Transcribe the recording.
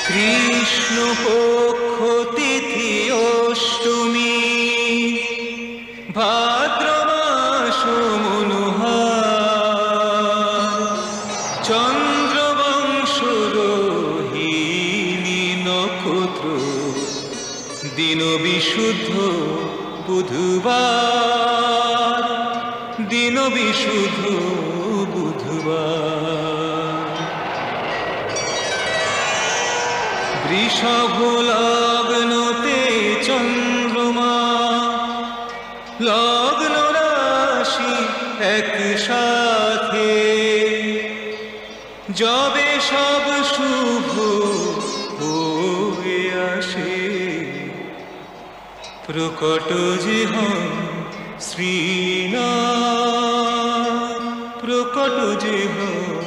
কৃষ্ণ পক্ষ তিথি অষ্টমী, ভাদ্র মাস মনোহার, চন্দ্রবংশ রোহিণী নক্ষত্র, দিন বিশুদ্ধ বুধবার, দিন বিশুদ্ধ বুধবার। বৃষভ লগ্নতে চন্দ্রমা, লগ্ন রাশি একসাথে, যবে সব শুভ হয়ে আসে, প্রকট যে হন শ্রীনাথ, প্রকট যে হন